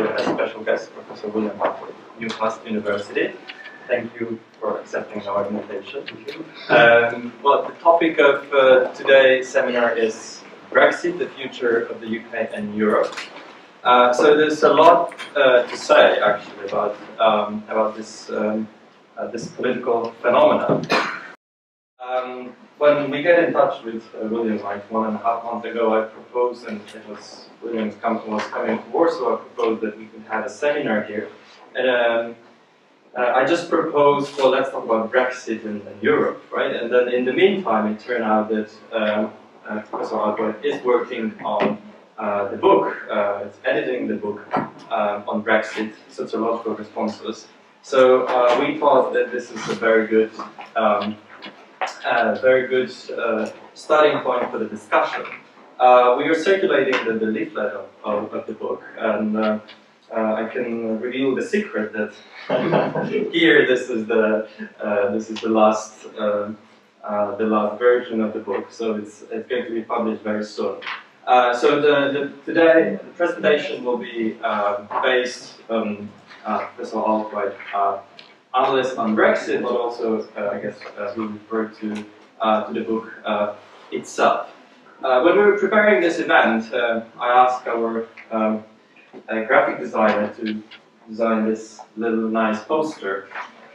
today as special guest Professor William Outhwaite, Newcastle University. Thank you for accepting our invitation. Well, the topic of today's seminar is Brexit, the future of the UK and Europe. So there's a lot to say actually about this political phenomenon. When we get in touch with William like 1.5 months ago, I proposed, and it was William's company was coming to Warsaw, I proposed that we could have a seminar here. And I just proposed, well, let's talk about Brexit and Europe, right? And then in the meantime, it turned out that Professor Outhwaite is working on the book, it's editing the book on Brexit, sociological responses. So we thought that this is a very good starting point for the discussion. We are circulating the leaflet of the book, and I can reveal the secret that here this is the last version of the book. So it's going to be published very soon. So today the presentation will be based on Professor Outhwaite, analyst on Brexit, but also I guess we refer to the book itself. When we were preparing this event, I asked our graphic designer to design this little nice poster.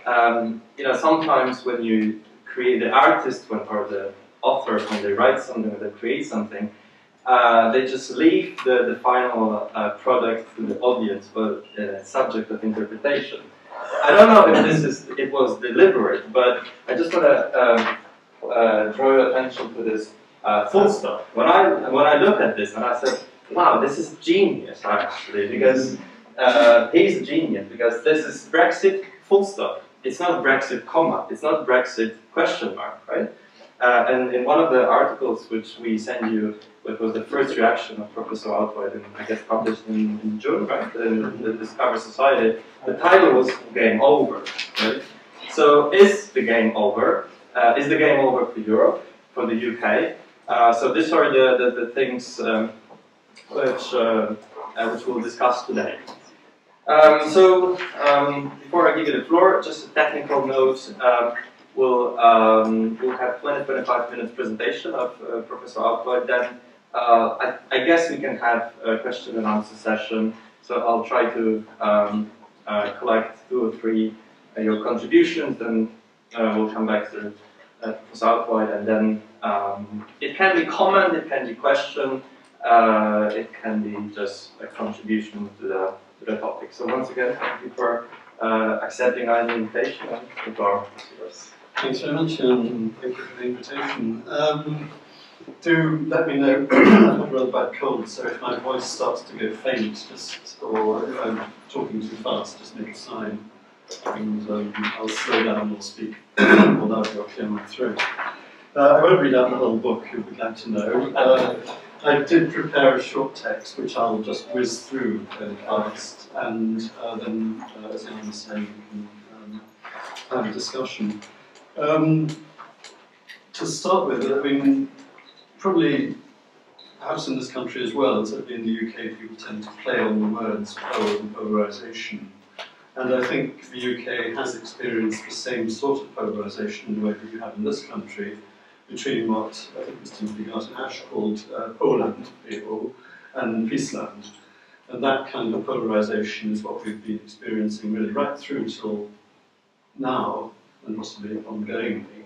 You know, sometimes when you create the artist or the author, when they write something or they create something, they just leave the final product to the audience for subject of interpretation. I don't know if it was deliberate, but I just want to draw your attention to this full stop. When I looked at this and I said, wow, this is genius actually, because he's a genius, because this is Brexit full stop. It's not Brexit comma, it's not Brexit question mark, right? And in one of the articles which we sent you, which was the first reaction of Professor Outhwaite, and I guess published in June, right? The Discover Society, the title was Game Over, right? So is the game over? Is the game over for Europe, for the UK? So these are the things which we'll discuss today. Before I give you the floor, just a technical note. We'll have 20-25 minutes presentation of Professor Outhwaite. Then I guess we can have a question and answer session. So I'll try to collect 2 or 3 your contributions. Then we'll come back to Professor Outhwaite, and then it can be comment, it can be question, it can be just a contribution to the topic. So once again, thank you for accepting our invitation, and the floor is yours. Thanks very much, and thank you for the invitation. Do let me know. I have a rather bad cold, so if my voice starts to go faint, or if I'm talking too fast, just make a sign, and I'll slow down or speak more loudly or clear my throat. I won't read out the whole book, you'll be glad to know. I did prepare a short text, which I'll just whiz through very fast, and then, as Jan was saying, we can have a discussion. To start with, I mean, probably, perhaps in this country as well, and certainly in the UK, people tend to play on the words power and polarisation. And I think the UK has experienced the same sort of polarisation in the way that you have in this country, between what I think Mr. Ash called Poland people and Friesland. And that kind of polarisation is what we've been experiencing really right through till now, and possibly ongoingly,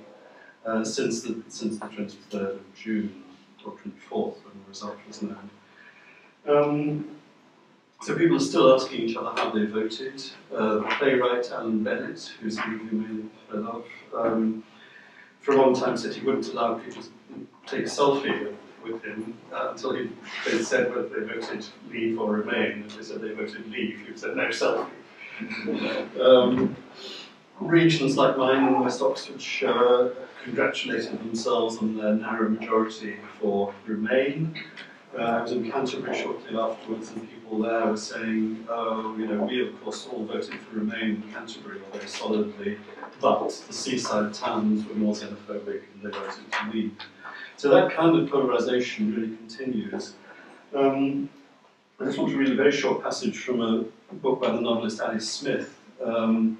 since the 23rd of June, or 24th, when the result was known. So people are still asking each other how they voted. The playwright Alan Bennett, who's who you may have heard of, for a long time said he wouldn't allow people to take a selfie with him until they said whether they voted leave or remain. If they said they voted leave, he said no selfie. Regions like mine in West Oxfordshire congratulated themselves on their narrow majority for Remain. I was in Canterbury shortly afterwards, and people there were saying, oh, you know, we of course all voted for Remain in Canterbury very solidly, but the seaside towns were more xenophobic and they voted to leave. So that kind of polarisation really continues. I just want to read a very short passage from a book by the novelist Alice Smith, her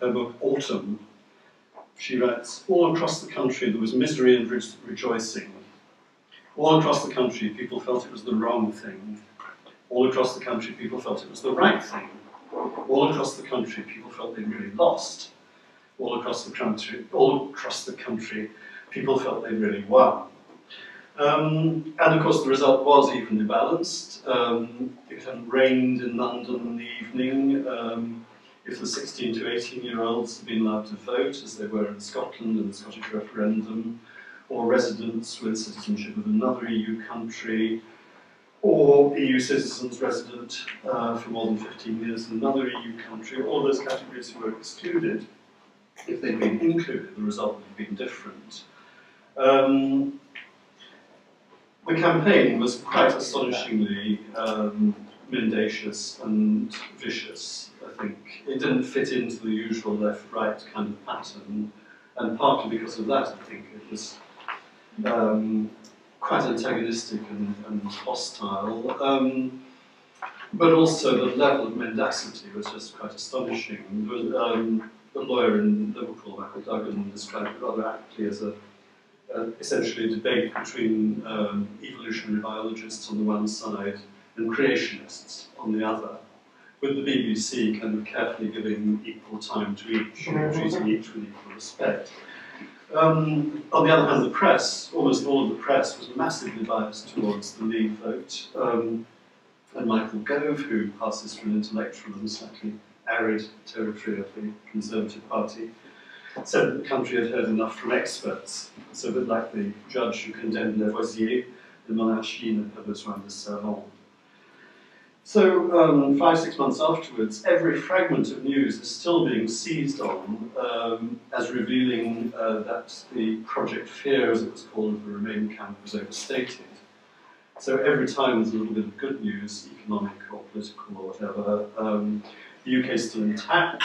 book Autumn. She writes, all across the country there was misery and rejoicing. All across the country people felt it was the wrong thing. All across the country people felt it was the right thing. All across the country people felt they'd really lost. All across the country people felt they'd really won. And of course the result was evenly balanced. If it hadn't rained in London in the evening, if the 16 to 18-year-olds had been allowed to vote, as they were in Scotland in the Scottish referendum, or residents with citizenship of another EU country, or EU citizens resident for more than 15 years in another EU country, all those categories who were excluded, if they'd been included, the result would have been different. The campaign was quite astonishingly mendacious and vicious, I think. It didn't fit into the usual left-right kind of pattern, and partly because of that, I think it was quite antagonistic and hostile. But also the level of mendacity was just quite astonishing. There was a lawyer in Liverpool, Michael Duggan, described it rather aptly as essentially a debate between evolutionary biologists on the one side and creationists on the other, with the BBC kind of carefully giving equal time to each, treating each with equal respect. On the other hand, the press, almost all of the press, was massively biased towards the Leave vote. And Michael Gove, who passes for an intellectual and slightly arid territory of the Conservative Party, said that the country had heard enough from experts, so a bit like the judge who condemned Lavoisier, the monarchie ne pas besoin de serment. So 5-6 months afterwards, every fragment of news is still being seized on as revealing that the Project Fear, as it was called, of the Remain camp was overstated. So every time there's a little bit of good news, economic or political or whatever, the UK is still intact.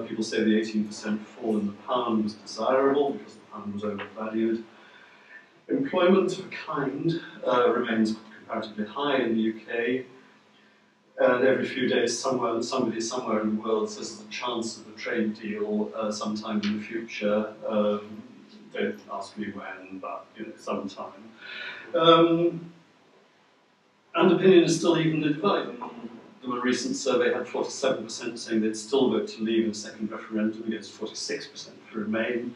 People say the 18% fall in the pound was desirable because the pound was overvalued. Employment of a kind remains comparatively high in the UK. And every few days, somebody somewhere in the world says there's a chance of a trade deal sometime in the future. Don't ask me when, but sometime. And opinion is still evenly divided. The recent survey had 47% saying they'd still vote to leave in a second referendum against 46% for Remain,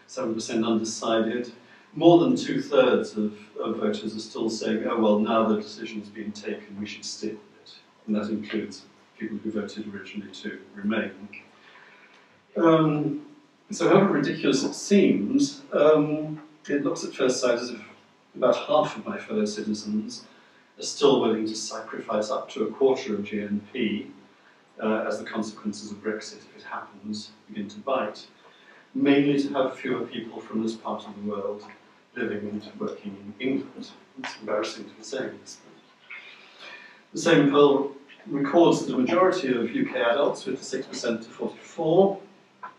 7% undecided. More than 2/3 of voters are still saying, oh well, now the decision's been taken, we should stick with it. And that includes people who voted originally to Remain. So however ridiculous it seems, it looks at first sight as if about half of my fellow citizens are still willing to sacrifice up to 1/4 of GNP as the consequences of Brexit, if it happens, begin to bite, mainly to have fewer people from this part of the world living and working in England. It's embarrassing to be saying this. The same poll records that the majority of UK adults, 56% to 44%,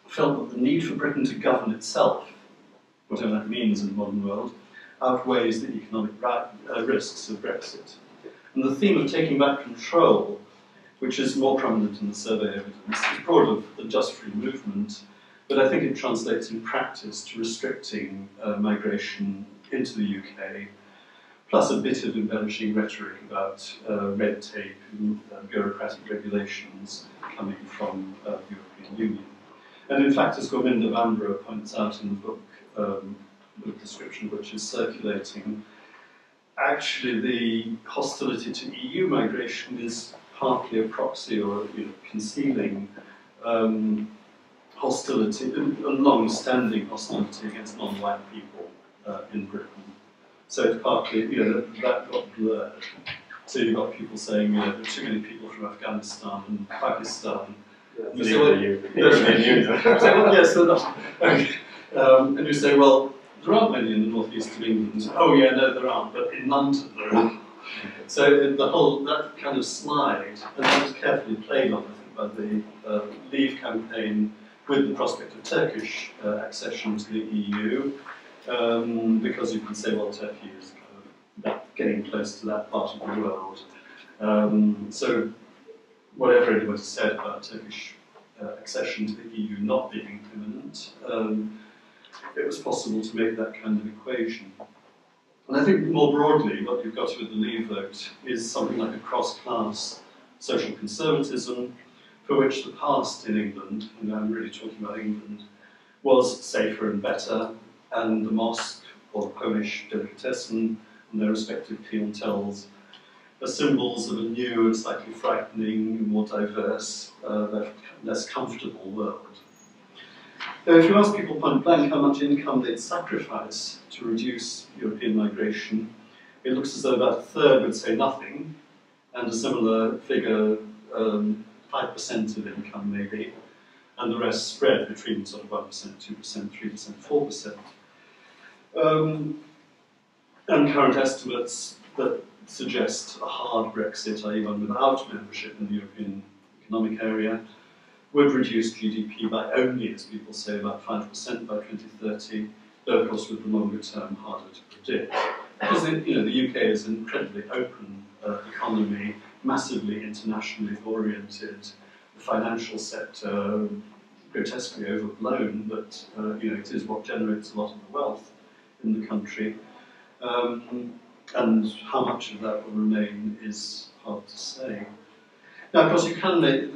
felt that the need for Britain to govern itself, whatever that means in the modern world, outweighs the economic risks of Brexit. And the theme of taking back control, which is more prominent in the survey evidence, is broader than just free movement, but I think it translates in practice to restricting migration into the UK, plus a bit of embellishing rhetoric about red tape and bureaucratic regulations coming from the European Union. And in fact, as Govinda Vanbrugh points out in the book, the description which is circulating, actually the hostility to EU migration is partly a proxy or concealing hostility, a long-standing hostility against non-white people in Britain. So it's partly, that got blurred. So you've got people saying, there are too many people from Afghanistan and Pakistan. And you say, well, yes, they're not. Okay. And you say, well, there aren't many in the northeast of England. Oh yeah, no, there aren't, but in London there are. So the whole, that kind of slide, and that was carefully played on, I think, by the Leave campaign with the prospect of Turkish accession to the EU, because you can say, well, Turkey is kind of getting close to that part of the world. So whatever anybody said about Turkish accession to the EU not being imminent, it was possible to make that kind of equation. And I think more broadly, what you've got with the Leave vote is something like a cross-class social conservatism, for which the past in England, and I'm really talking about England, was safer and better, and the mosque or the Polish delicatessen and their respective clienteles are symbols of a new and slightly frightening, more diverse, less comfortable world. Now, if you ask people point blank how much income they'd sacrifice to reduce European migration, it looks as though about a third would say nothing, and a similar figure, 5% of income maybe, and the rest spread between sort of 1%, 2%, 3%, 4%. And current estimates that suggest a hard Brexit, i.e. one without membership in the European Economic Area, would reduce GDP by only, as people say, about 5% by 2030, though of course with the longer term harder to predict. Because the UK is an incredibly open economy, massively internationally oriented, the financial sector grotesquely overblown, but it is what generates a lot of the wealth in the country. And how much of that will remain is hard to say. Now, of course, you can make,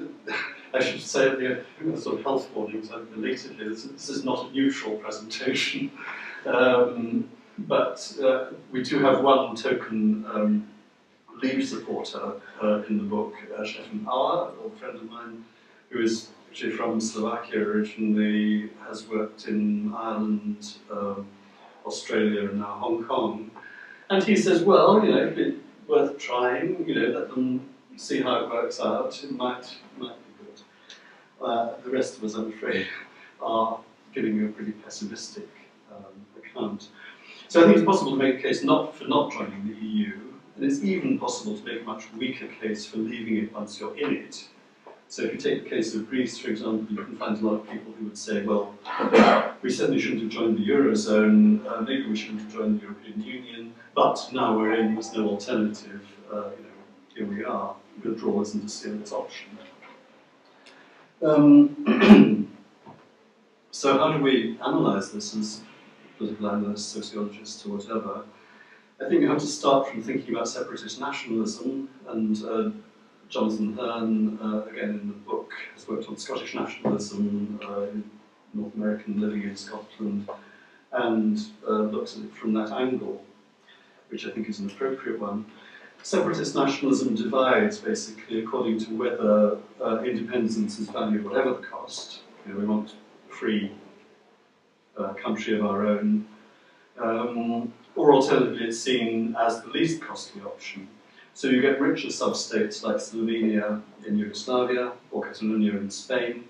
I should say at the sort of health warnings I've belatedly, this is not a neutral presentation, but we do have one token Leave supporter in the book, Stefan Auer, an old friend of mine, who is actually from Slovakia originally, has worked in Ireland, Australia, and now Hong Kong. And he says, well, it'd be worth trying, let them see how it works out, it might be good. The rest of us, I'm afraid, are giving you a pretty pessimistic account. So I think it's possible to make a case for not joining the EU, and it's even possible to make a much weaker case for leaving it once you're in it. So if you take the case of Greece, for example, you can find a lot of people who would say, well, we certainly shouldn't have joined the Eurozone, maybe we shouldn't have joined the European Union, but now we're in, there's no alternative, here we are. Withdrawal isn't a serious option. So how do we analyse this as political analysts, sociologists, or whatever? I think you have to start from thinking about separatist nationalism, and Jonathan Hearn, again in the book, has worked on Scottish nationalism, North American living in Scotland, and looks at it from that angle, which I think is an appropriate one. Separatist nationalism divides basically according to whether independence is valued whatever the cost. We want a free country of our own, or alternatively it's seen as the least costly option. So you get richer sub-states like Slovenia in Yugoslavia or Catalonia in Spain,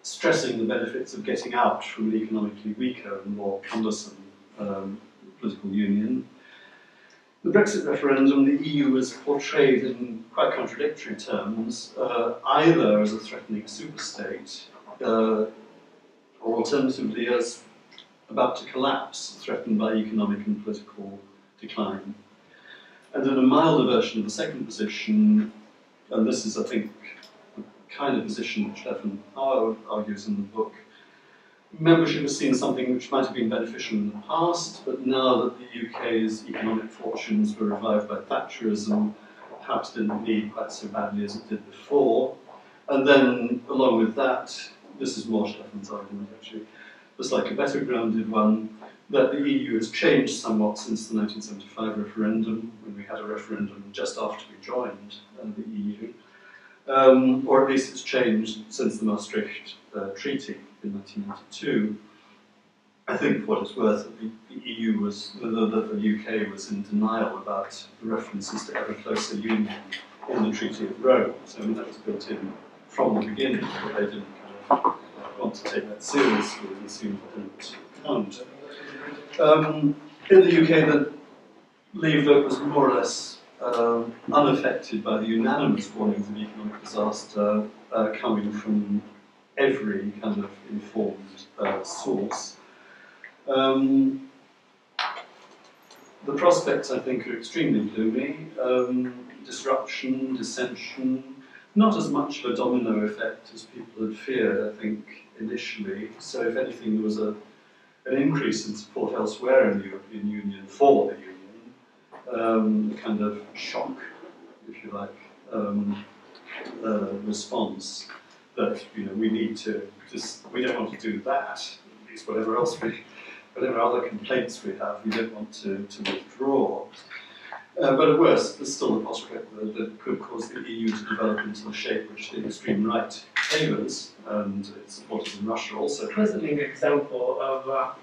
stressing the benefits of getting out from an economically weaker and more cumbersome political union. The Brexit referendum, the EU was portrayed in quite contradictory terms, either as a threatening superstate, or alternatively as about to collapse, threatened by economic and political decline. And in a milder version of the second position, and this is, I think, the kind of position which Stefan Auer argues in the book, membership is seen as something which might have been beneficial in the past, but now that the UK's economic fortunes were revived by Thatcherism, perhaps didn't need quite so badly as it did before. And then, along with that, this is more Stefan's argument actually, the slightly better grounded one, that the EU has changed somewhat since the 1975 referendum, when we had a referendum just after we joined the EU, or at least it's changed since the Maastricht Treaty in 1992. I think for what it's worth, that the EU was, that the UK was in denial about the references to ever closer union in the Treaty of Rome. So I mean, that was built in from the beginning, but they didn't kind of want to take that seriously and assumed it didn't count. In the UK, the Leave vote was more or less unaffected by the unanimous warnings of economic disaster coming from every kind of informed source. the prospects, I think, are extremely gloomy. Disruption, dissension, not as much of a domino effect as people had feared, I think, initially. So if anything, there was an increase in support elsewhere in the European Union for the Union, a kind of shock, if you like, response that, you know, we need to just, we don't want to do that, at least whatever other complaints we have, we don't want to withdraw. But at worst, there's still a prospect that could cause the EU to develop into the shape which the extreme right favours, and its supporters in Russia also. Presently, an example of,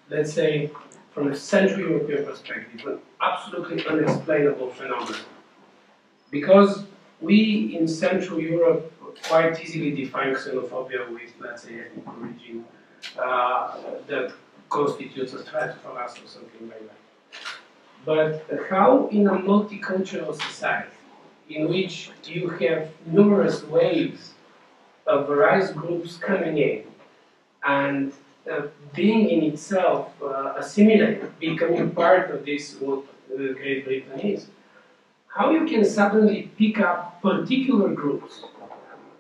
let's say, from a Central European perspective, an absolutely unexplainable phenomenon. Because we in Central Europe quite easily define xenophobia with, let's say, ethnic origin that constitutes a threat for us or something like that. But how in a multicultural society, in which you have numerous waves of various groups coming in and being in itself assimilated, becoming part of this, what Great Britain is, how you can suddenly pick up particular groups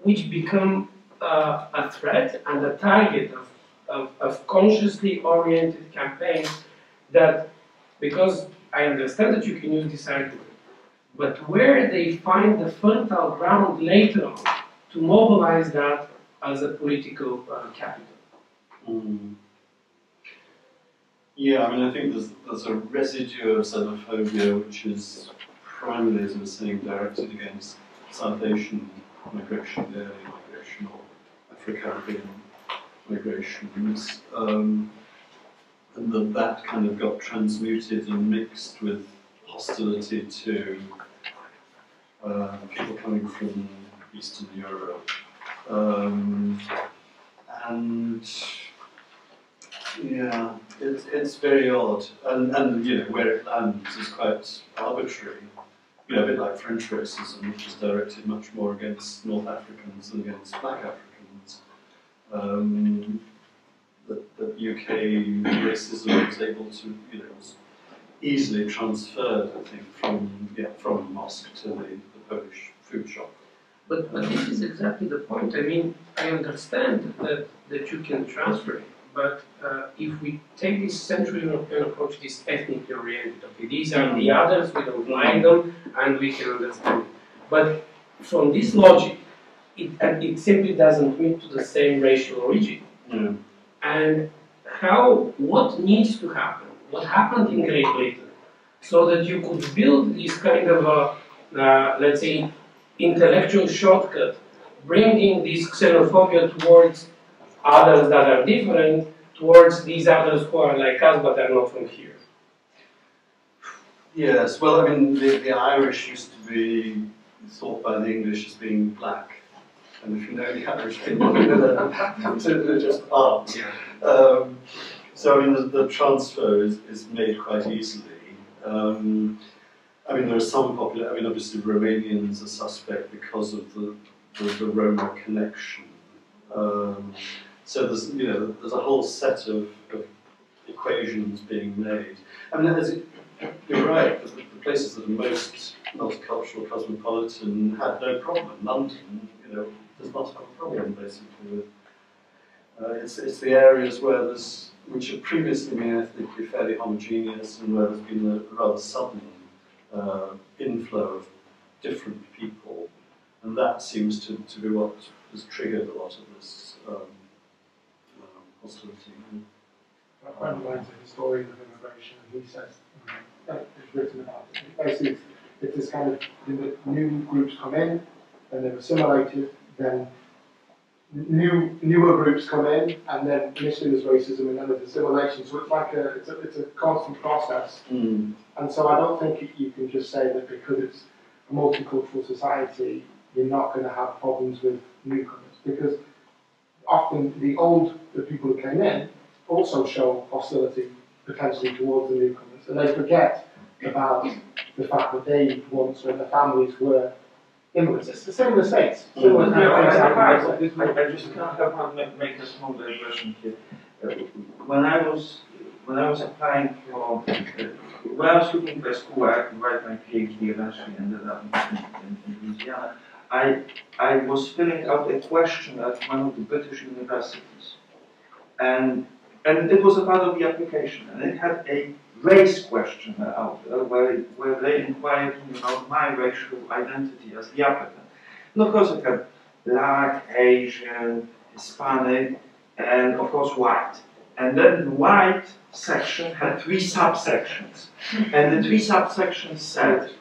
which become a threat and a target of consciously oriented campaigns that, because I understand that you can use this argument, but where they find the fertile ground later on to mobilize that as a political capital. Mm. Yeah, I mean, I think there's a residue of xenophobia which is primarily, as I was saying, directed against South Asian migration, the early migration, or Afro-Caribbean migrations, and that kind of got transmuted and mixed with hostility to people coming from Eastern Europe. And yeah, it's very odd, and you know, where it lands is quite arbitrary. You know, a bit like French racism, which is directed much more against North Africans than against Black Africans. That UK racism was able to, you know, was easily transferred, I think, from a mosque to the Polish food shop. But this is exactly the point. I mean, I understand that you can transfer it, but if we take this Central European approach, this ethnically oriented, okay, these are the others, we don't like them, and we can understand it. But from this logic, it simply doesn't meet to the same racial origin. Mm. And what needs to happen? What happened in Great Britain, so that you could build this kind of let's say, intellectual shortcut, bringing this xenophobia towards others that are different, towards these others who are like us but are not from here. Yes, well, I mean, the Irish used to be thought by the English as being black. And if you know the Irish people, they're just art. So, I mean, the transfer is made quite easily. I mean, there are some popular, I mean, obviously Romanians are suspect because of the Roma connection. So there's, you know, there's a whole set of equations being made. I mean, you're right, the places that are most multicultural, cosmopolitan had no problem. London, you know, does not have a problem basically with. It's the areas where which have previously been ethnically fairly homogeneous and where there's been a rather sudden inflow of different people, and that seems to be what has triggered a lot of this hostility. A friend of mine's a historian of immigration, and he says that it's written about it. Basically, it's this kind of new groups come in, and they're assimilated, then newer groups come in, and then initially there's racism and then there's assimilation. So it's like it's a constant process. Mm. And so I don't think you can just say that because it's a multicultural society, you're not going to have problems with newcomers, because often the people who came in also show hostility potentially towards the newcomers, and they forget about the fact that they once, when their families were immigrants. It's the same in the States. I just can't make a small digression here. When I was when I was applying for, when I was looking for a school where I could write my PhD, eventually ended up in Louisiana, I was filling out a question at one of the British universities. And it was a part of the application, and it had a race question out where they inquired me about my racial identity as the applicant. And of course it had Black, Asian, Hispanic, and of course white. And then the white section had 3 subsections. And the 3 subsections said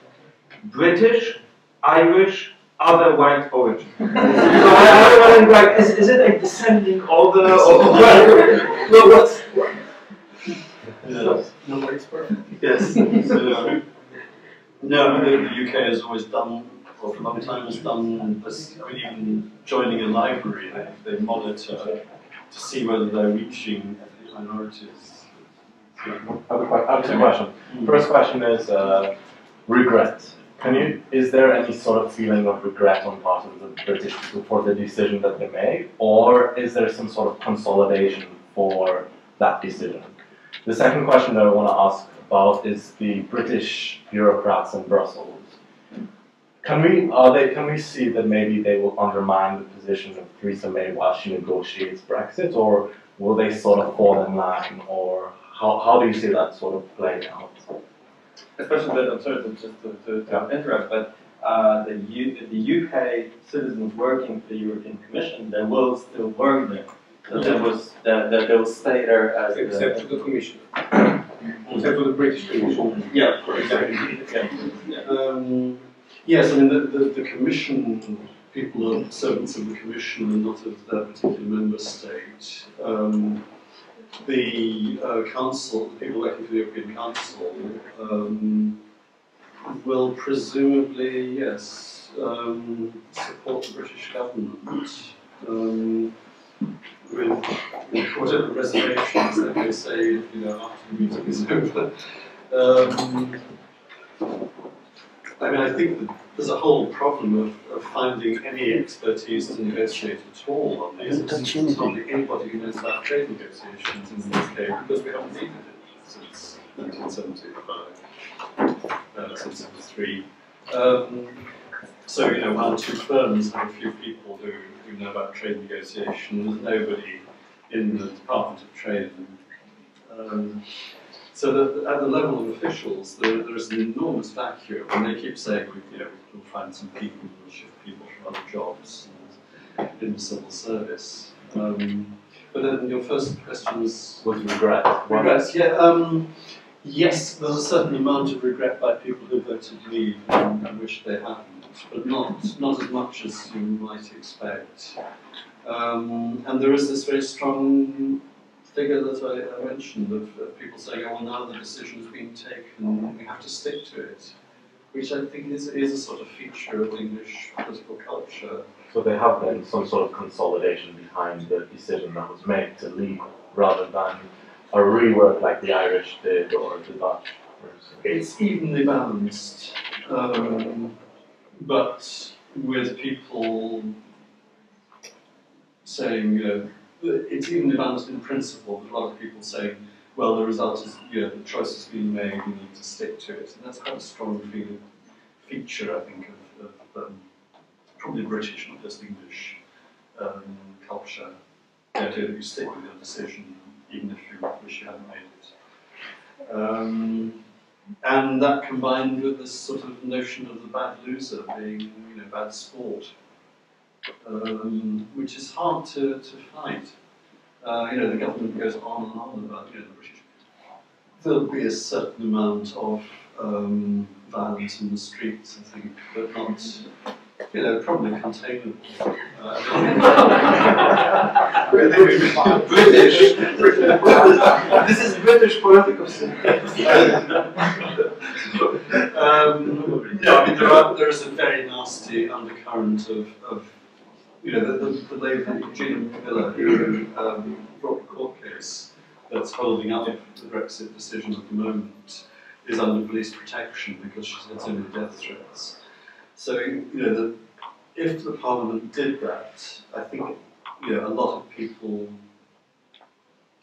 British, Irish, other white origin. So I'm like, is it a descending order or well, what's Nobody's perfect. yes. So, no, the UK has always done, or for a long time has done this, even joining a library, they monitor to see whether they're reaching ethnic minorities. I have 2 questions. First question is regret. Is there any sort of feeling of regret on part of the British people for the decision that they made, or is there some sort of consolidation for that decision? The second question that I want to ask about is the British bureaucrats in Brussels. Can we see that maybe they will undermine the position of Theresa May while she negotiates Brexit, or will they sort of fall in line, or how do you see that sort of playing out? Especially, I'm sorry to interrupt, but the UK citizens working for the European Commission, they will still work there. So they will stay there as Except to the Commission. Except to the British Commission. Yeah, exactly. Yeah. Yes, I mean the Commission, people are servants of the Commission and not of that particular member state. The Council, the people working for the European Council, will presumably, yes, support the British government with whatever reservations that they say, after the meeting is over. I mean, I think that there's a whole problem of finding any expertise to negotiate at all on these. There's hardly anybody who knows about trade negotiations in the UK because we haven't needed it since 1975, 1973. So, 1 or 2 firms have a few people who know about trade negotiations, nobody in the Department of Trade. So that at the level of officials, there is an enormous vacuum, and they keep saying, we'll find some people, we'll shift people from other jobs in the civil service. But then your first question was regret. Regrets, yeah. Yes, there's a certain amount of regret by people who voted leave and wish they hadn't, but not as much as you might expect. And there is this very strong figure that I mentioned of people saying, oh, well, now the decision's been taken, we have to stick to it, which I think is a sort of feature of English political culture. So there have been some sort of consolidation behind the decision that was made to leave, rather than a rework like the Irish did or the Dutch. It's evenly balanced, but with people saying, it's evenly balanced in principle, but a lot of people saying, well, the result is, the choice has been made, we need to stick to it. And that's quite a strong feature, I think, of probably British, not just English, culture. The idea that you stick with your decision, even if you wish you hadn't made it. And that combined with this sort of notion of the bad loser being, bad sport, which is hard to fight. The government goes on and on about, the British. There'll be a certain amount of violence in the streets, I think, but not, probably containable. British. This is British political there is a very nasty undercurrent of the lady Jean Miller who brought the court case that's holding up the Brexit decision at the moment is under police protection because she's had so many death threats. So if the Parliament did that, I think a lot of people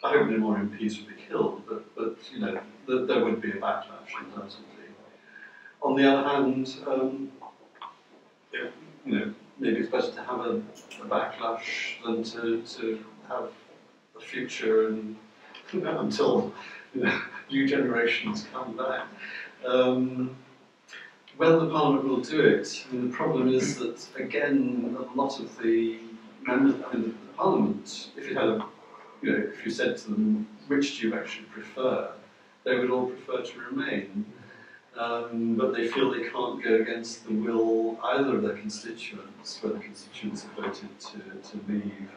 I hope no more MPs would be killed, but you know, there would be a backlash, undoubtedly. On the other hand, you know, maybe it's better to have a backlash than to have a future and until new generations come back. Whether the Parliament will do it, I mean, the problem is that, again, a lot of the members, I mean, the Parliament, if you had a, if you said to them, which do you actually prefer, they would all prefer to remain. But they feel they can't go against the will either of their constituents, where the constituents have voted to leave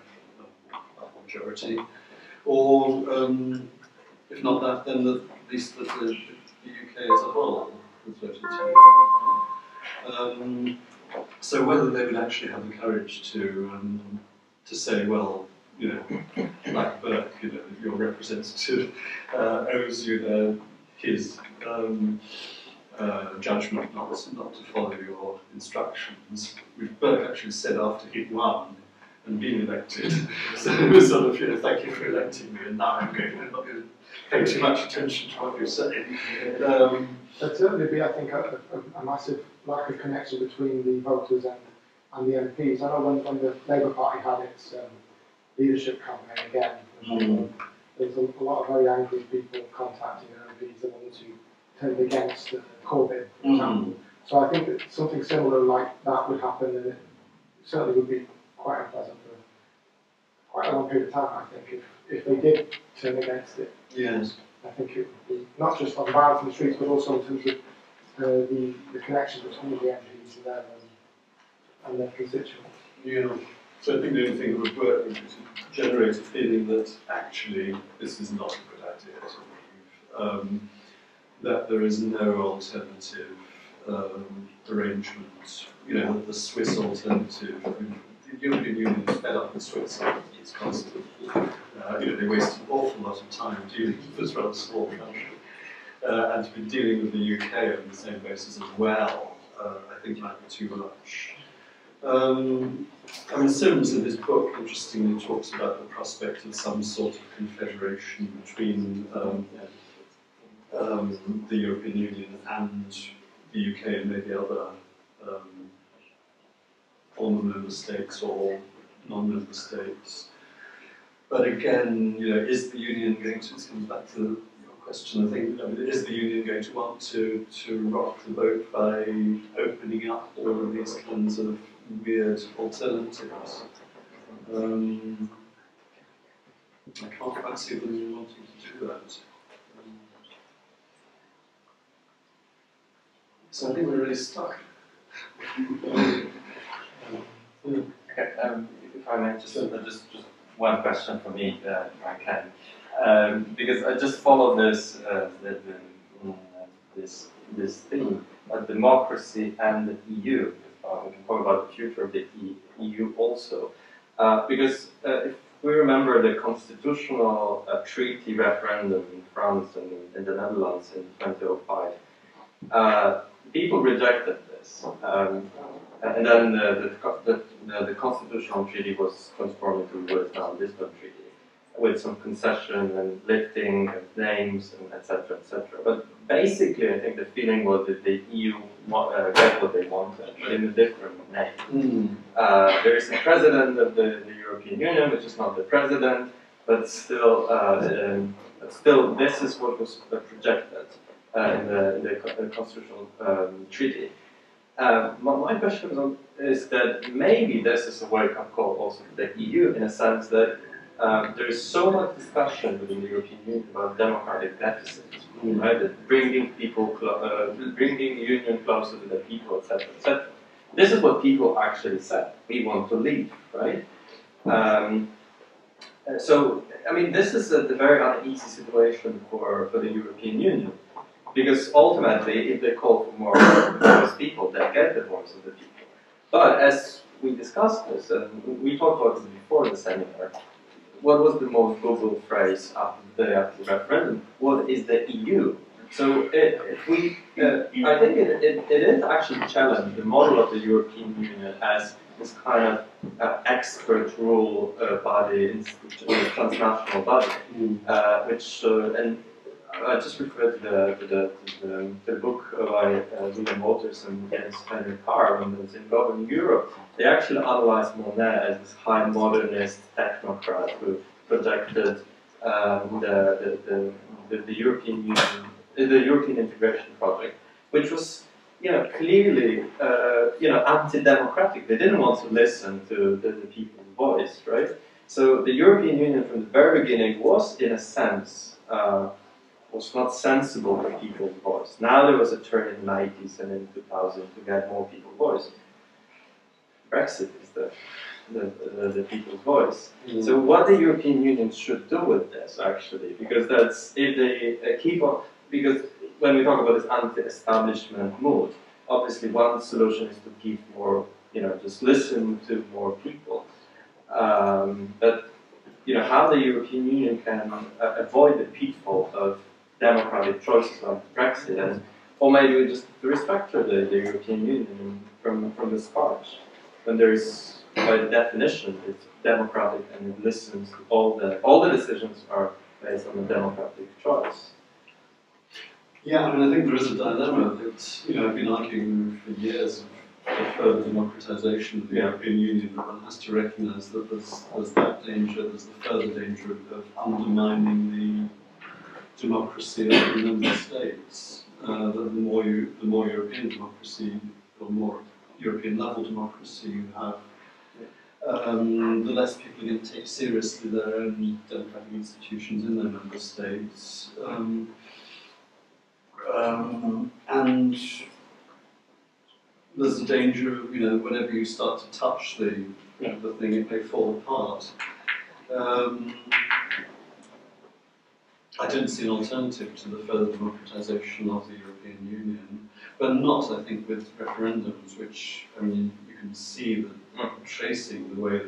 a majority, or if not that, then at least the UK as a whole has voted to leave. So whether they would actually have the courage to say, well, like Burke, your representative owes you his judgment not to follow your instructions, which Burke actually said after he'd won and been elected. So it was sort of, thank you for electing me, and now I'm not going to pay too much attention to what you're saying. There'd certainly be, I think, a massive lack of connection between the voters and the MPs. I know when the Labour Party had its leadership campaign again, there was a lot of very angry people contacting MPs, the ones who turned against Corbyn, for example. So I think that something similar like that would happen, and it certainly would be quite unpleasant for quite a long period of time, I think, if they did turn against it. Yes. I think it would be not just on violence in the streets, but also in terms of the connection between the MPs and them and their constituents. Yeah. So I think the only thing that would work would be to generate a feeling that actually this is not a good idea to leave, that there is no alternative arrangement, the Swiss alternative. The European Union is fed up with Switzerland. It's constantly, they waste an awful lot of time dealing with this rather small country. And to be dealing with the UK on the same basis as well, I think might be too much. I mean, Sims in his book interestingly talks about the prospect of some sort of confederation between the European Union and the UK and maybe other former member states or non-member states. But again, is the Union going to, it comes back to your question, I think, is the Union going to want to rock the boat by opening up all of these kinds of weird alternatives? I can't quite see them wanting to do that. So I think we're really stuck. Okay, if I may, just one question for me, if I can, because I just follow this this theme of democracy and the EU. We can talk about the future of the EU also, because if we remember the constitutional treaty referendum in France and in the Netherlands in 2005, people rejected this. And then the constitutional treaty was transformed into the Lisbon Treaty, with some concession and lifting of names and etc. etc. But basically, I think the feeling was that the EU got what they wanted, but in a different name. There is a president of the European Union, which is not the president, but still, this is what was projected in the constitutional treaty. My question is that maybe this is a wake-up call also to the EU, in a sense that there is so much discussion within the European Union about democratic deficits, right? That bringing the union closer to the people, etc., etc. This is what people actually said. We want to leave, right? So, I mean, this is a very uneasy situation for the European Union. Because ultimately, if they call for more voice people, they get the voice of the people. But as we discussed this, and we talked about this before the seminar, what was the most Googled phrase after the referendum? What is the EU? So if we, I think it is actually challenged the model of the European Union as this kind of expert rule body, transnational body, which and I just referred to the book by William Walters and Jens Henry Carr when it was in Governing Europe. They actually analyzed Monet as this high modernist technocrat who projected the European Union, the European integration project, which was clearly anti-democratic. They didn't want to listen to the people's voice, right? So the European Union from the very beginning was, in a sense, was not sensible for people's voice. Now there was a turn in the 90s and in 2000 to get more people's voice. Brexit is the people's voice. So what the European Union should do with this, actually, because that's, if they keep on, because when we talk about this anti-establishment mood, obviously one solution is to keep more, just listen to more people. But, how the European Union can avoid the pitfall of democratic choices like Brexit, or maybe we just restructure the European Union from the start, when there is, by definition, it's democratic and it listens to all the decisions are based on a democratic choice. Yeah, I mean, I think there is a dilemma that, I've been arguing for years of further democratisation of the European Union, but one has to recognise that there's that danger, there's the further danger of undermining the democracy of the member states. The more European democracy, or more European level democracy you have, the less people are going to take seriously their own democratic institutions in their member states. And there's a danger of, whenever you start to touch the thing, it may fall apart. I don't see an alternative to the further democratisation of the European Union, but not, I think, with referendums, which, you can see that tracing the way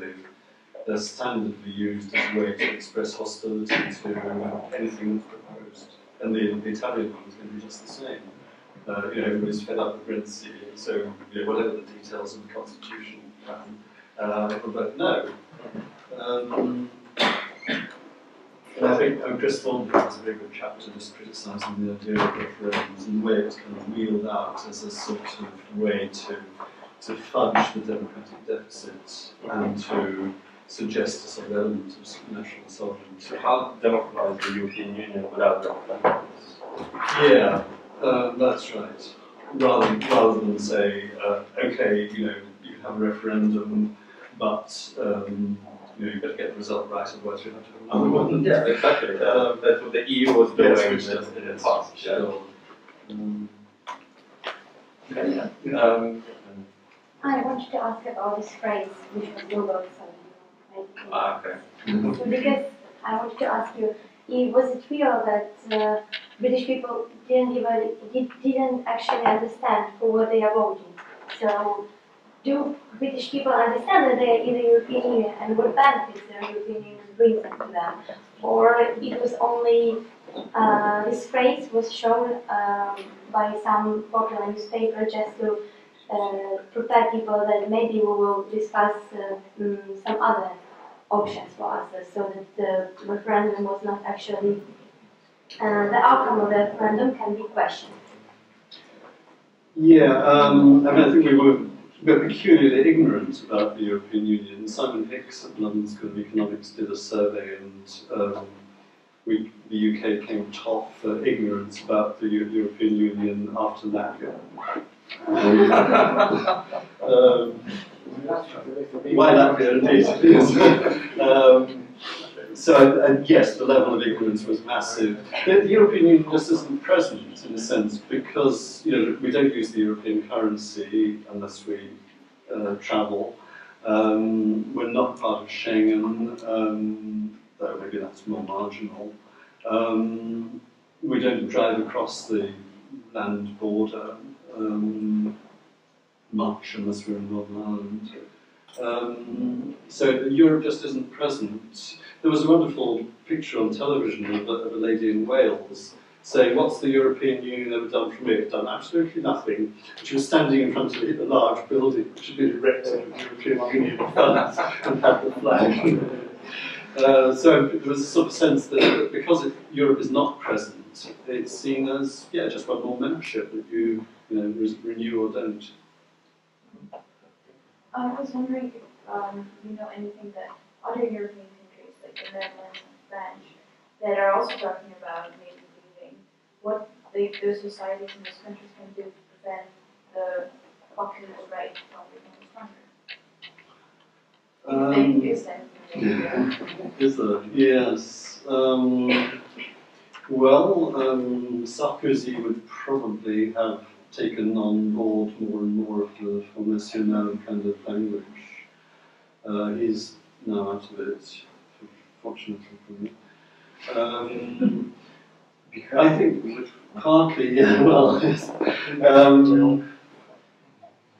they're standardly used as a way to express hostility to anything that's proposed. And the Italian one is going to be just the same. Everybody's fed up with Grzymski, so whatever the details of the constitution, people don't know. And I think Chris Thornhill has a very good chapter just criticising the idea of referendums and the way it's kind of wheeled out as a sort of way to fudge the democratic deficit and to suggest a sort of element of national sovereignty. So how to democratise the European Union without referendums? Yeah, that's right. Rather than say, okay, you have a referendum, but you've got to get the result right, otherwise you have to have another one. Yeah, exactly. That's what the EU was doing in the past. Sure. I wanted to ask about this phrase, which was Googled, okay. Because I wanted to ask you, was it real that British people didn't actually understand for what they are voting? So, do British people understand that they are in the European Union and what benefits the European Union brings them to them? Or it was only, this phrase was shown by some popular newspaper just to prepare people that maybe we will discuss some other options for us, so that the referendum was not actually, the outcome of the referendum can be questioned. Yeah, I think we were peculiarly ignorant about the European Union. Simon Hicks at London School of Economics did a survey, and the UK came top for ignorance about the European Union after Latvia. Why Latvia, indeed. So, yes, the level of ignorance was massive. The European Union just isn't present, in a sense, because we don't use the European currency unless we travel. We're not part of Schengen, though maybe that's more marginal. We don't drive across the land border much unless we're in Northern Ireland. So Europe just isn't present. There was a wonderful picture on television of a lady in Wales saying, what's the European Union ever done for me? It's done absolutely nothing. She was standing in front of a large building which had been erected with European Union funds and had the flag. So there was a sort of sense that because Europe is not present, it's seen as, yeah, just one more membership that you renew or don't. I was wondering if you know anything that other European countries, like the Netherlands and France, that are also talking about maybe leaving, what those societies in those countries can do to prevent the popular right from becoming stronger. If they use them. Is there? Yes. Sarkozy would probably have taken on board more and more of the Front National kind of language. He's now out of it, fortunately for me. I think partly, yeah, well, yes.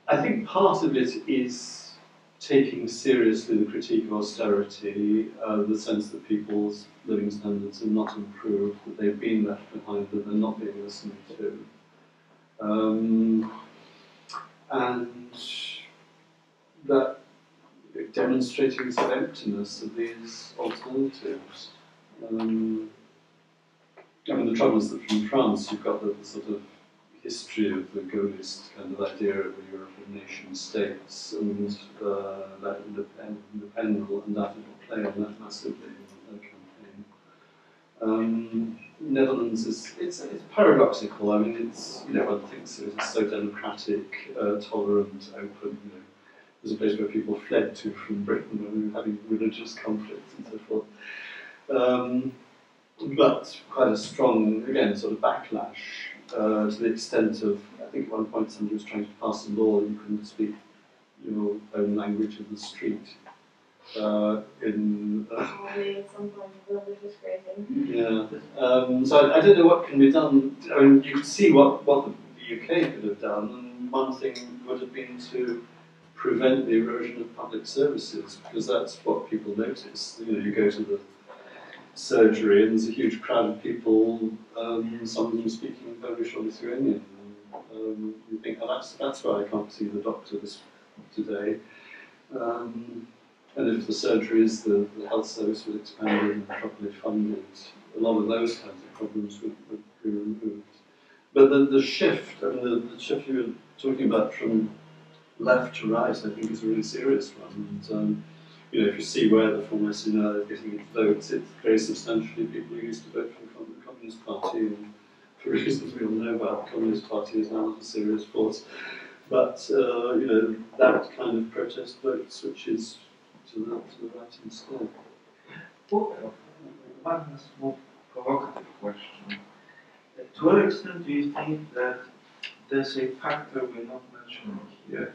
I think part of it is taking seriously the critique of austerity, the sense that people's living standards have not improved, that they've been left behind, that they're not being listened to. And that demonstrating the emptiness of these alternatives. The trouble is that from France you've got the sort of history of the Gaullist kind of idea of the Europe of nation states, and that Le Pen will undoubtedly play on that massively in her campaign. Netherlands it's paradoxical. I mean, it's one thinks it is so democratic, tolerant, open. It was a place where people fled to from Britain when we were having religious conflicts and so forth. But quite a strong, again, sort of backlash to the extent of, I think at one point somebody was trying to pass a law that you couldn't speak your own language in the street. Probably at some point the village was crazy. Yeah. So I don't know what can be done. I mean, you could see what the UK could have done, and one thing would have been to prevent the erosion of public services, because that's what people notice. You go to the surgery and there's a huge crowd of people, some of them speaking Polish or Lithuanian. You think, oh, that's why I can't see the doctor today. And if the surgery is the health service was expanded and properly funded, a lot of those kinds of problems would be removed. But the shift, I mean, the shift you were talking about from left to right, I think is a really serious one. And, if you see where the Front National is getting its votes, it's very substantially people who used to vote for the Communist Party, and for reasons we all know about, the Communist Party is now a serious force. But that kind of protest vote switches to the right instead. Well, one more provocative question. To what extent do you think that there's a factor we're not mentioning here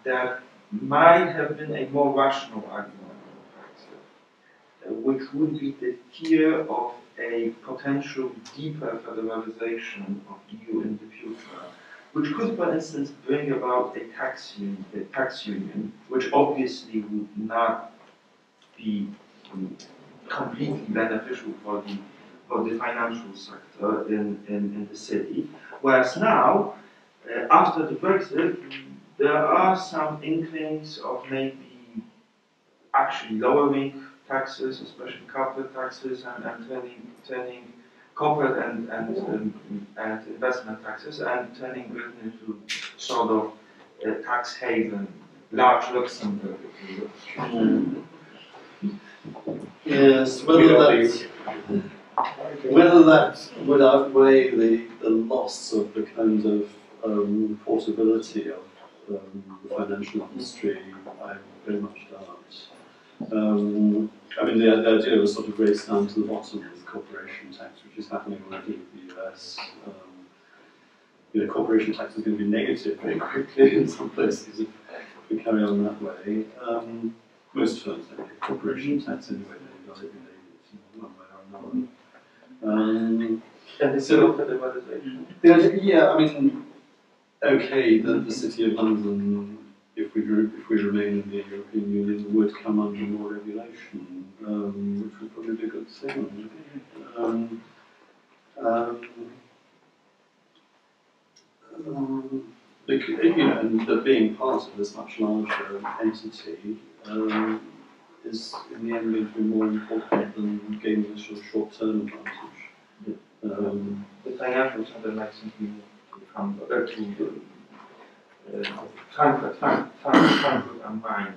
that might have been a more rational argument for Brexit, which would be the fear of a potential deeper federalization of EU in the future, which could, for instance, bring about a tax union, which obviously would not be completely beneficial for the financial sector in the city. Whereas now, after the Brexit, there are some inklings of maybe actually lowering taxes, especially corporate taxes, and turning corporate and investment taxes, and turning Britain into sort of a tax haven, large Luxembourg. Yes, whether that would outweigh the loss of the kind of portability of the financial industry, I very much doubt. I mean, the idea was sort of race down to the bottom with corporation tax, which is happening already in the US. Corporation tax is going to be negative very quickly in some places if we carry on that way. Most firms don't pay corporation tax anyway, they've got it in one way or another. And so, federalization? Yeah, I mean, okay, the City of London, if we remain in the European Union, would come under more regulation, which would probably be a good thing. And that being part of this much larger entity is in the end going to be more important than gaining a sort of short-term advantage. The financial center makes something become time to unwind.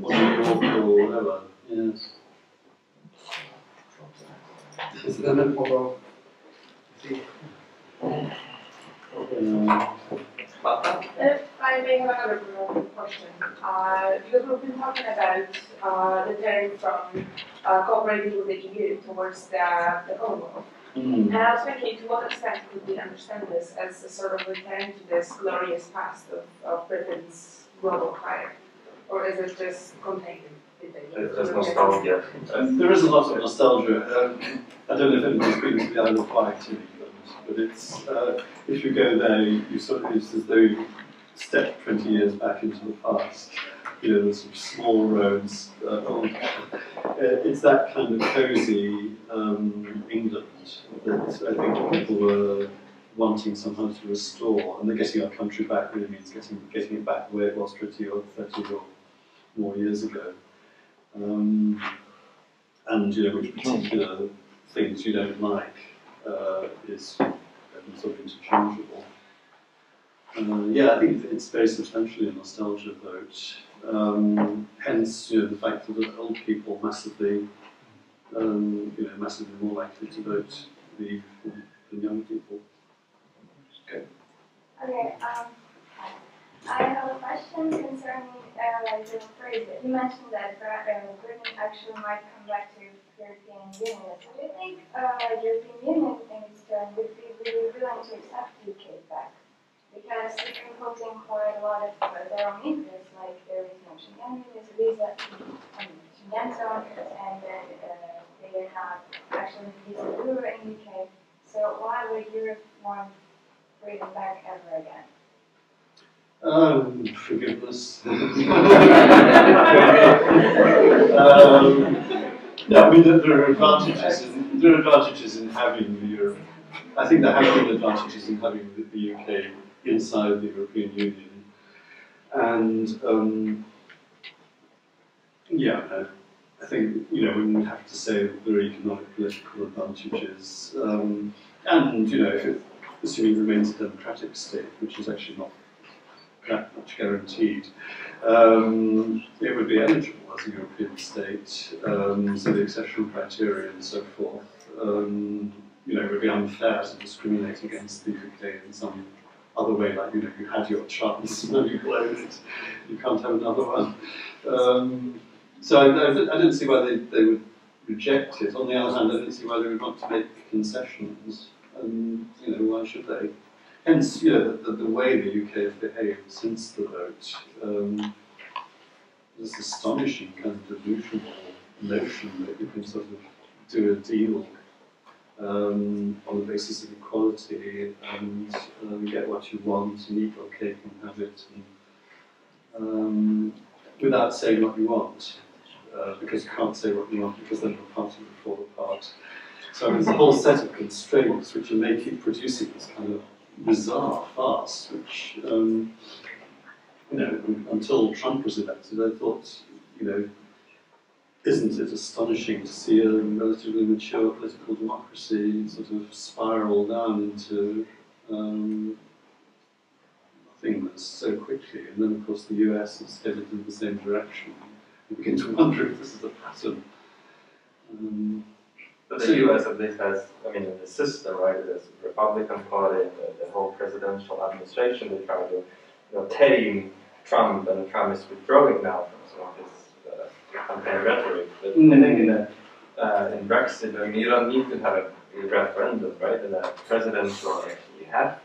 Or whatever. Yes. If I may have another question. You have been talking about the turn from cooperating with the EU towards the Commonwealth. And I was thinking, to what extent could we understand this as a sort of return to this glorious past of Britain's global empire? Or is it just contained in the There's nostalgia. There is a lot of nostalgia. I don't know if anybody's been to the Isle of Wight in England, but it's if you go there, you sort of, it's as though you step 20 years back into the past. You know, there's some small roads. It's that kind of cosy England that I think people were wanting somehow to restore, and they're getting our country back really means getting it back the way it was 20 or 30 or more years ago. And you know, which particular things you don't like is sort of interchangeable. Yeah, I think it's very substantially a nostalgia vote. Hence, you know, the fact that old people massively, massively more likely to vote Leave than young people. Okay, I have a question concerning like the phrase. You mentioned that Britain actually might come back to European Union. Do you think European Union in its turn would be really willing to accept UK back? Because they're imposing quite a lot of their own interests, like there is no Schengen, there's a visa, Schengen zone, and then they have actually visa euro in UK. So why would Europe want freedom back ever again? Forgiveness. No, I mean there are advantages in having the Euro. I think there have been advantages in having the UK inside the European Union, and I think we would have to say that there are economic, political advantages, and if assuming it remains a democratic state, which is actually not that much guaranteed, it would be eligible as a European state, so the accession criteria and so forth, it would be unfair to discriminate against the UK in some other way, like, you had your chance, now you blown it, you can't have another one. So I don't see why they would reject it. On the other hand, I don't see why they would want to make concessions, and, why should they? Hence, the way the UK has behaved since the vote, this astonishing kind of delusional notion that you can sort of do a deal on the basis of equality and get what you want and eat your cake and have it, and, without saying what you want, because you can't say what you want because then the party will fall apart. So there's a whole set of constraints which are making producing this kind of bizarre farce, which, until Trump was elected, I thought, isn't it astonishing to see a relatively mature political democracy sort of spiral down into nothingness so quickly? And then, of course, the US is headed in the same direction. You begin to wonder if this is a pattern. But the US at least has, in the system, right, there's the Republican Party and the whole presidential administration, they try to tame Trump, and Trump is withdrawing now from some of his campaign rhetoric. But I think in Brexit, you don't need to have a referendum, right? And a presidential election you have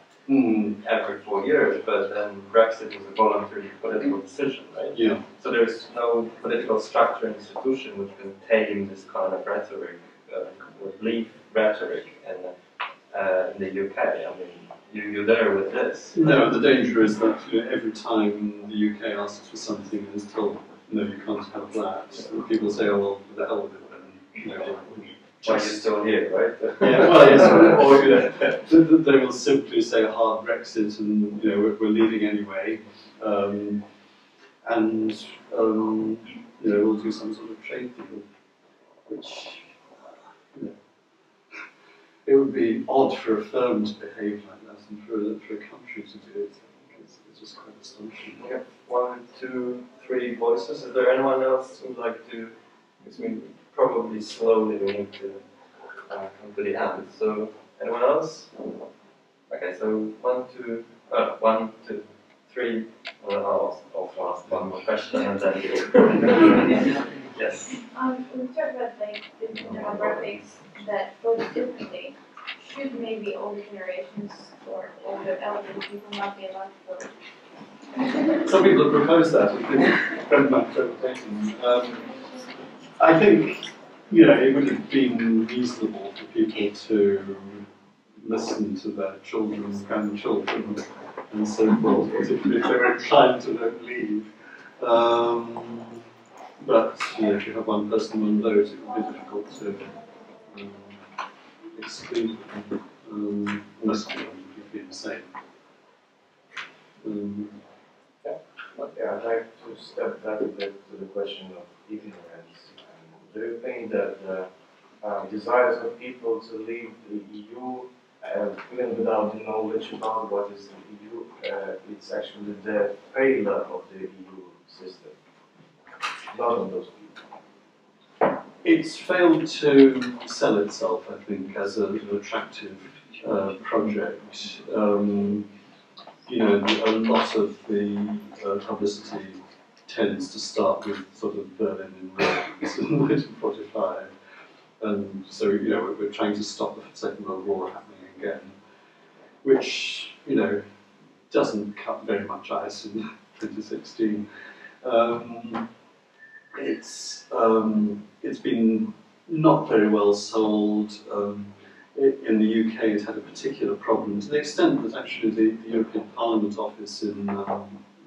every 4 years, but then Brexit was a voluntary political decision, right? Yeah. So there's no political structure and institution which can tame this kind of rhetoric, or leave rhetoric in the UK. You're there with this. No, the danger is that every time the UK asks for something and is told, no, you can't have that, and people say, oh, well, the hell with it then. why you're still here, right? Yeah, well, yes, or you know, they will simply say a hard Brexit, and you know we're leaving anyway, and you know we'll do some sort of trade deal, which you know, it would be odd for a firm to behave like that, and for a country to do it. I think it's just quite astonishing. We have 1, 2, 3 voices. Is there anyone else who would like to? Because we probably slowly we need to come to the end. So anyone else? Okay, so 1, 2, 1, 2, 3. Well, I'll also ask one more question and then you. Yes. We talked about like the demographics that vote differently. Should maybe older generations or older elderly people not be allowed to vote? Some people have proposed that in my presentation. I think, you know, it would have been reasonable for people to listen to their children and grandchildren and so forth, particularly if they were inclined to vote leave. But you know, if you have one person, one vote, it would be difficult to exclude them, unless you've been the same. Yeah, I'd like to step back a bit to the question of ignorance. Do you think that the desires of people to leave the EU, even without the knowledge about what is the EU, it's actually the failure of the EU system, not of those people? It's failed to sell itself, I think, as an attractive project. You know, a lot of the publicity tends to start with sort of Berlin in ruins in 1945, and so you know we're trying to stop the Second World War happening again, which you know doesn't cut very much ice in 2016. It's been not very well sold. In the UK, it had a particular problem to the extent that actually the European Parliament office in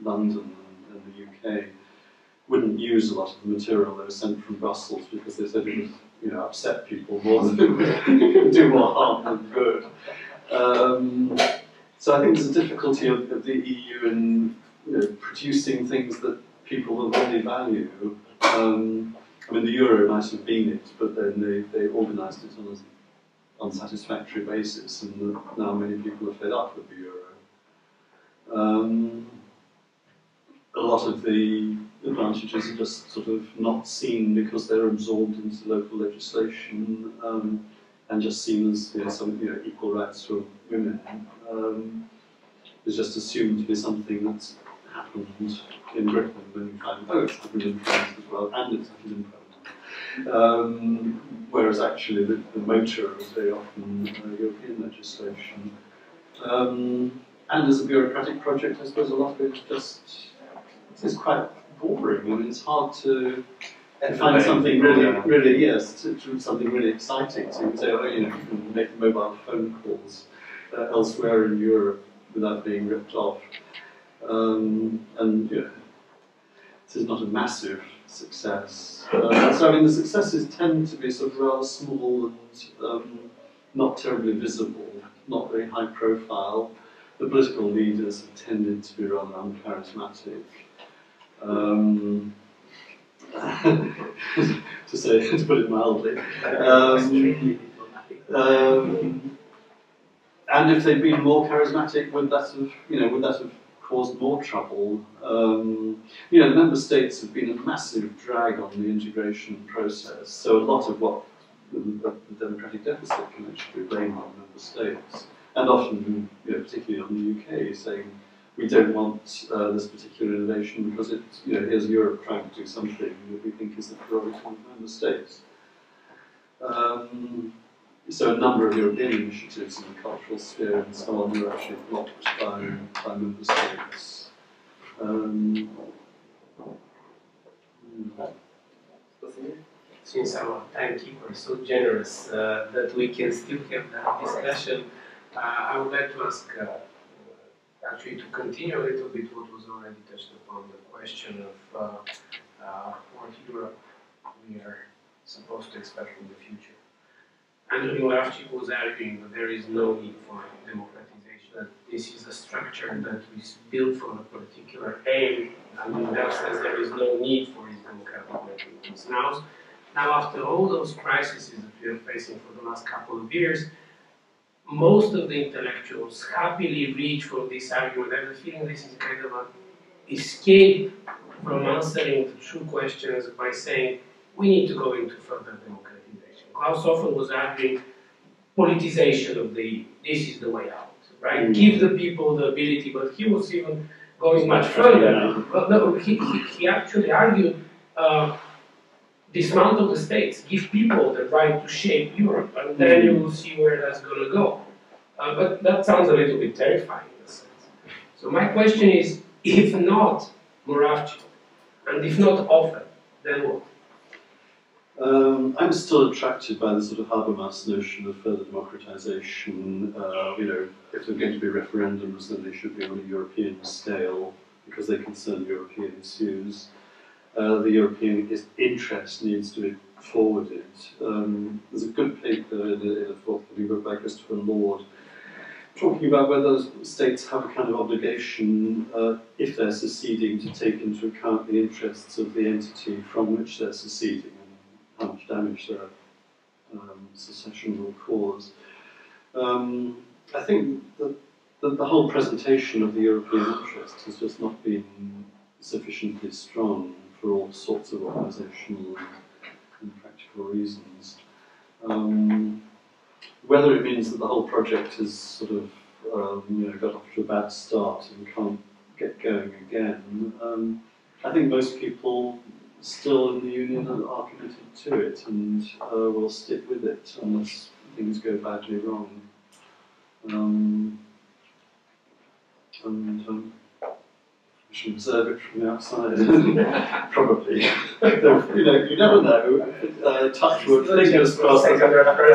London and the UK wouldn't use a lot of the material that was sent from Brussels because they said it would, you know, upset people more than it would do more harm than good. So I think there's a difficulty of the EU in you know, producing things that people will really value. I mean, the euro might have been it, but then they organised it on an unsatisfactory basis, and now many people are fed up with the euro. A lot of the advantages are just sort of not seen because they're absorbed into local legislation and just seen as you know, some equal rights for women. It's just assumed to be something that's happened in Britain when you find it's happened in France as well, and it's happened in Poland. Whereas actually the motor is very often European legislation. And as a bureaucratic project, I suppose a lot of it is quite boring. I mean, it's hard to find something really something really exciting. So you can say, oh, you know, you can make mobile phone calls elsewhere in Europe without being ripped off. And you know, this is not a massive success. So I mean, the successes tend to be sort of rather small and not terribly visible, not very high profile. The political leaders have tended to be rather uncharismatic. To put it mildly. And if they'd been more charismatic, would that have caused more trouble? You know, the member states have been a massive drag on the integration process. So a lot of what the democratic deficit can actually be blamed on member states, and often, you know, particularly on the UK, saying we don't want this particular innovation because it's, you know, here's Europe trying to do something that we think is the prerogative of member states. So a number of European initiatives in the cultural sphere and so on are actually blocked by member states. Since our timekeeper is so generous that we can still have that discussion, I would like to ask, actually to continue a little bit what was already touched upon, the question of what Europe we are supposed to expect in the future. Andrew Moravchik was arguing that there is no need for democratization, that this is a structure that is built for a particular aim, and in that sense there is no need for its democratic mechanisms. Now, after all those crises that we are facing for the last couple of years, most of the intellectuals happily reach for this argument. I have a feeling this is kind of an escape from answering the true questions by saying we need to go into further democratization. Klaus Hofer was arguing politicization of this is the way out, right? Give the people the ability, but he was even going much further. Well, no, he actually argued dismantle the states, give people the right to shape Europe, and then you will see where that's going to go. But that sounds a little bit terrifying in a sense. So my question is, if not Moravchik, and if not Hofer, then what? I'm still attracted by the sort of Habermas notion of further democratization. You know, if there are going to be referendums, then they should be on a European scale because they concern European issues. The European interest needs to be forwarded. There's a good paper in a forthcoming book by Christopher Lord talking about whether states have a kind of obligation, if they're seceding, to take into account the interests of the entity from which they're seceding and how much damage their secession will cause. I think that the whole presentation of the European interest has just not been sufficiently strong for all sorts of organizational and practical reasons. Whether it means that the whole project has sort of you know, got off to a bad start and can't get going again, I think most people still in the Union are committed to it and will stick with it unless things go badly wrong. We should observe it from the outside. Probably. You know, you never know. Touch wood, fingers crossed, a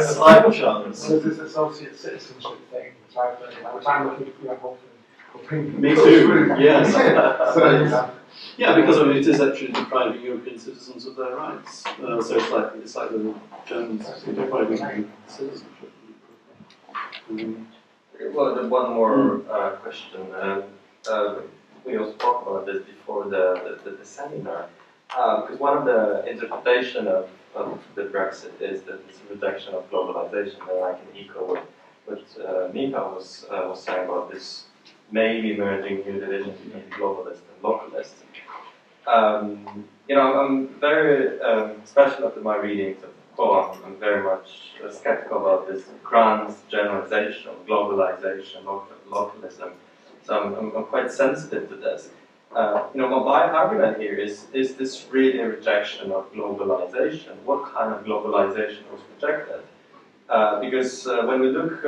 slight chance. There's this associate citizenship thing, which I'm looking for. Me too, yes. Yeah, because I mean, it is actually depriving European citizens of their rights. So it's like the Germans depriving citizenship. Well, one more question. We also talked about this before the seminar, because one of the interpretation of the Brexit is that it's a rejection of globalization, and I can echo what Mika was saying about this maybe merging new divisions between globalists and localists. You know, I'm very, especially after my readings of the poem, I'm very much skeptical about this grand generalization of globalization, localism. So I'm quite sensitive to this. You know, my argument here is this really a rejection of globalization? What kind of globalization was rejected? Because when we look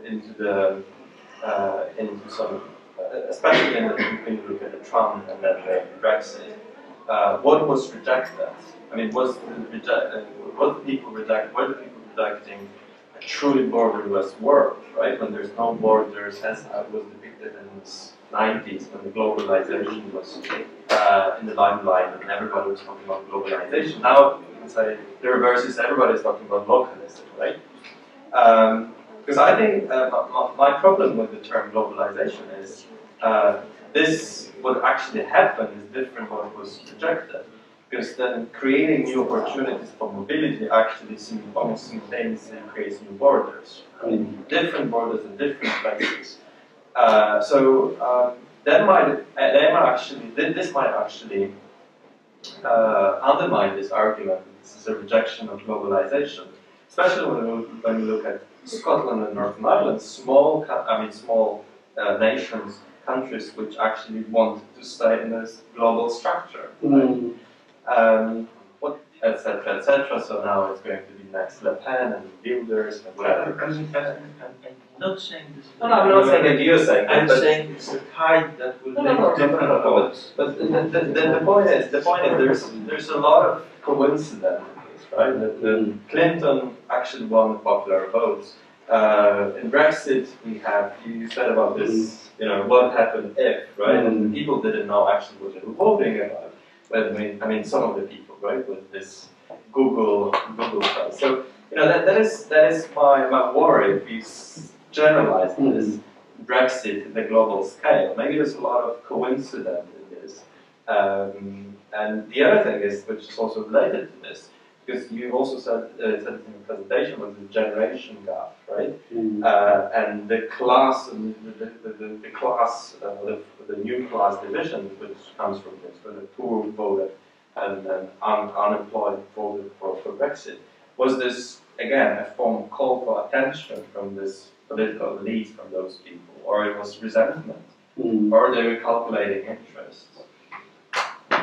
into some, especially when you look at the Trump and then the Brexit, what was rejected? I mean, were the people rejecting a truly borderless world, right? When there's no borders, as I was depicted in the 90s, when the globalization was in the limelight and everybody was talking about globalization. Now, you can say the reverse is everybody's talking about localism, right? Because I think my problem with the term globalization is what actually happened is different from what was rejected. Because then creating new opportunities for mobility actually almost simultaneously creates new borders. I mean, different borders in different places. This might actually undermine this argument that this is a rejection of globalization, especially when we look at Scotland and Northern Ireland, small nations, countries which actually wanted to stay in this global structure. Etc., etc. So now it's going to be next Le Pen and Wilders and whatever. I'm not saying this. No, I'm not saying that you're saying that. I'm saying it's a tide that will make different votes. But the point is, there's a lot of coincidences, right? That Clinton actually won the popular votes. In Brexit, we have, you said about this, you know, what happened if, right? And people didn't know actually what they were voting about. But I mean, some of the people, right, with this Google stuff. So you know, that is my worry. If we generalize this Brexit at the global scale, maybe there's a lot of coincidence in this. And the other thing is, which is also related to this, because you also said in your presentation, was the generation gap, right? And the class, the class, the new class division, which comes from this, where the poor voted and unemployed voted for Brexit. Was this again a form of call for attention from this political elite, from those people, or it was resentment, or they were calculating interests?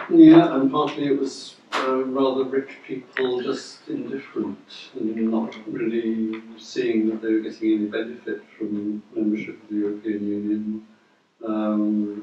Yeah, and partly it was rather rich people just indifferent and not really seeing that they were getting any benefit from membership of the European Union,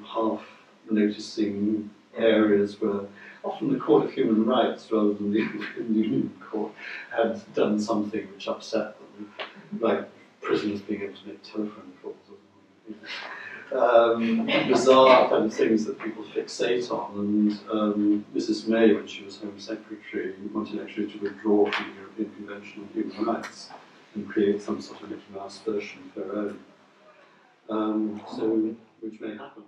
half noticing areas where often the Court of Human Rights, rather than the European Union Court, had done something which upset them, like prisoners being able to make telephone calls or something. Bizarre kind of things that people fixate on, and Mrs. May, when she was Home Secretary, wanted actually to withdraw from the European Convention on Human Rights and create some sort of Mickey Mouse version of her own, which may happen.